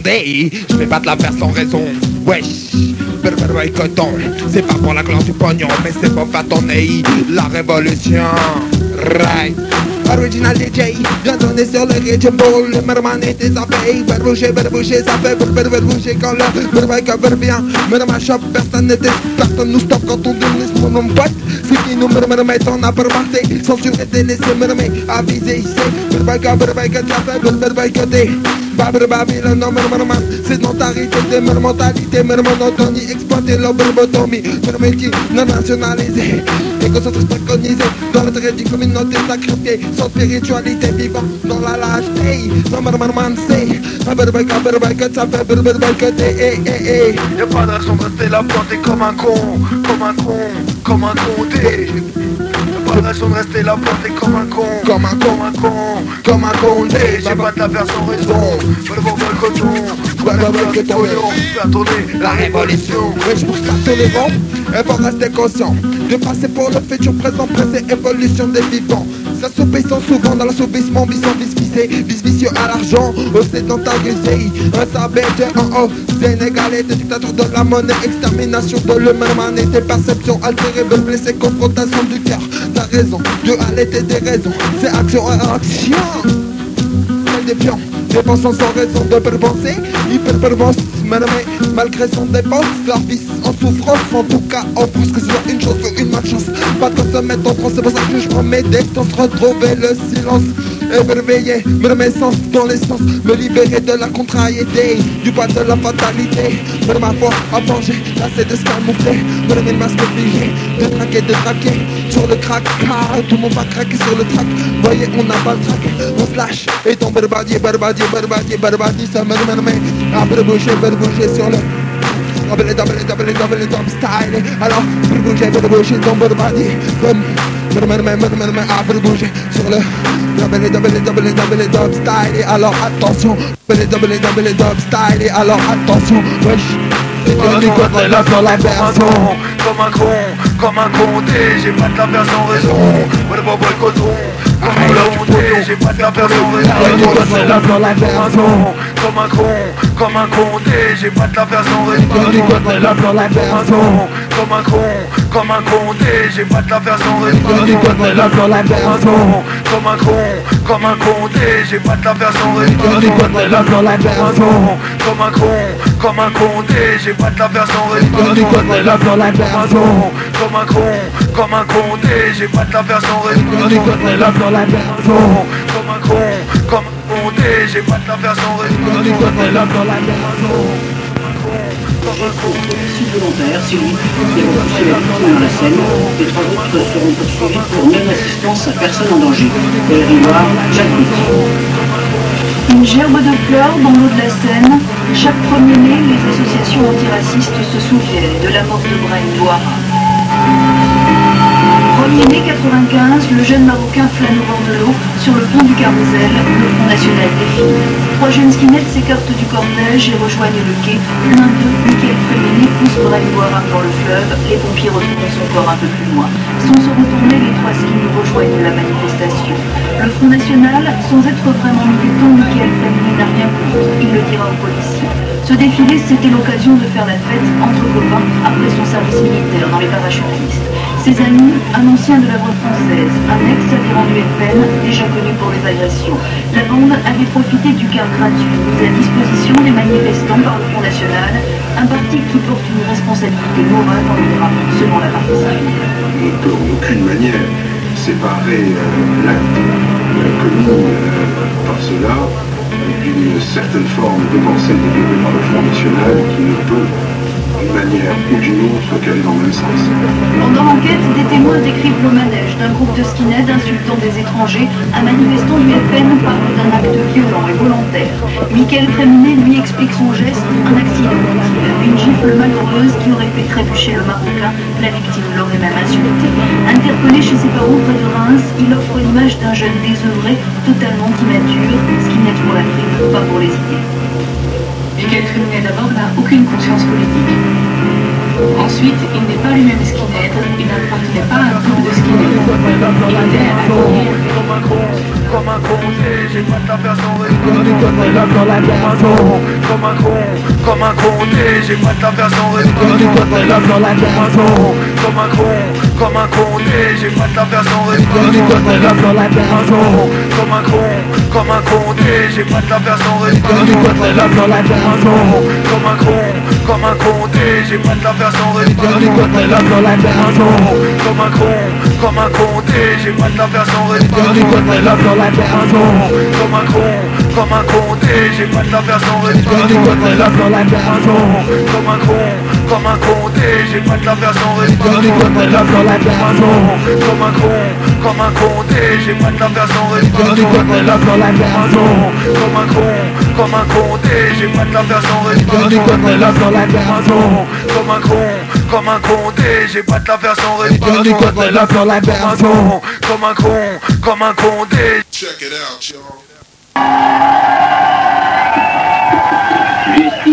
Day. Je vais pas te la faire sans raison. Wesh, berber coton. C'est pas pour la gloire du pognon, mais c'est pour faire tourner la révolution. Right. Original DJ, bien donné sur le Raging Bull. Le merman et tes abeilles. Berboucher, ça fait berboucher quand le berber cover vient. Merman shop, personne nous stoppe quand on dénisse pour nos potes. Ce qui nous mermet, on a permanté. Censuré, délaissé, mermet, avisé ici. Berber ça fait berber côté. Babylone, non, merman, sédentarité, de mentalité, monotonie, exploiter l'oberbotomie, mermétie, non nationalisée, éco-centre préconisé, dans le trait d'une communauté sacrifiée, sans spiritualité vivant dans la lâcheté, non, merman, c'est, que ça fait que y'a pas de raison de rester là planté comme un con, Pas de raison de rester là planté comme un con, J'ai pas de la faire sans raison. Faire tourner la révolution. Wesh, pour ça tolérant, elle va rester conscient de passer pour le futur présent, pressé, évolution des vivants. S'assoupissant souvent dans l'assoupissement, vicieux à l'argent, au sédentarisé, un sabète en haut, sénégalais, des dictateurs de la monnaie, extermination de l'humanité, perception altérée, blessée, confrontation du cœur, t'as raison, Dieu a l'été des raisons, c'est action et action, c'est des pions, dépensant sans raison de penser, hyper-pervance, malgré son dépense, leur vie en souffrance, en tout cas on pousse que sur une chose ou une malchance, pas de se mettre en transe, c'est pour ça que je prends mes distances, retrouver le silence, émerveiller, me remettre sens dans l'essence, me libérer de la contrariété, du poids de la fatalité, me ma foi à venger, lasser de se camoufler, me remettre le masque figé, de traquer, sur le crack, car tout le monde va craquer sur le track, voyez on n'a pas le track, on se lâche, et tombe barbadier, ça me remet à bouger sur le double style. Alors, bouger, tombe barbadier, comme à bouger sur le double style. Alors attention, double style. Alors attention, wesh. La version comme un con, j'ai pas de la faire sans raison. Ouais, bon, coton, j'ai pas de la faire sans raison. Comme un con, j'ai pas de la faire sans raison. Comme un con, j'ai pas de la faire sans raison. Comme un con, j'ai pas de la faire sans raison. Comme un con, j'ai pas de la faire sans raison. Comme un con, j'ai pas de la faire sans raison. J'ai pas de la faire sans raison. Suicide volontaire, c'est lui qui a repoussé la victime dans la Seine. Les 3 autres seront poursuivis pour non-assistance à personne en danger. Rivoire, Jacques Midi. Une gerbe de fleurs dans l'eau de la Seine. Chaque 1er mai, les associations antiracistes se souviennent de la mort de Brahim Douara. 1er mai 95, le jeune Marocain flâne au bord de l'eau, sur le pont du Carrousel, le Front National défile. 3 jeunes skinheads s'écartent du cortège et rejoignent le quai. L'un d'eux, Michael Fréminet, pousse Brahim Douara dans le fleuve. Les pompiers retrouvent son corps un peu plus loin. Sans se retourner, les 3 skins rejoignent la manifestation. Le Front National, sans être vraiment militant, Michael Fréminet n'a rien contre. Il le dira aux policiers. Ce défilé, c'était l'occasion de faire la fête entre copains après son service militaire dans les parachutistes. Ses amis, un ancien de la voix française, un ex-adhérent du FN, déjà connu pour les agressions. La bande avait profité du car gratuit mis à disposition des manifestants par le Front National, un parti qui porte une responsabilité morale dans le drame, selon la partie civile. On ne peut en aucune manière séparer l'acte commis par cela d'une certaine forme de pensée développée par le Front National qui ne peut, d'une manière ou d'une autre, qu'aller dans le même sens. Pendant l'enquête, des témoins décrivent le manège d'un groupe de skinheads insultant des étrangers. Un manifestant du FN parle d'un acte violent et volontaire. Michael Fréminet lui explique son geste, un accident, une gifle malheureuse qui aurait fait trébucher le Marocain. La victime l'aurait même insulté. Interpellé chez ses parents près de Reims, il offre l'image d'un jeune désœuvré, totalement immature, skinhead pour la frime, pas pour les idées. Michael Fréminet d'abord n'a aucune conscience politique. Ensuite, il n'est pas lui-même skinhead. skinhead, il n'appartenait pas à un groupe de skinhead. Il était habillé comme un con, j'ai pas ta version réduite. Comme un con, j'ai pas ta version réduite. Comme un con, j'ai pas ta version réduite. Comme un con, j'ai pas ta version réduite. Comme un con, j'ai pas ta version réduite. Comme un con, j'ai pas ta version réduite. Comme un con, j'ai pas ta version réduite. Comme un con, j'ai pas ta version réduite. Comme un con, j'ai pas ta version réduite. Comme un con, j'ai pas ta version réduite. Comme un con, j'ai pas ta version réduite. Comme un con, Check it out, y'all.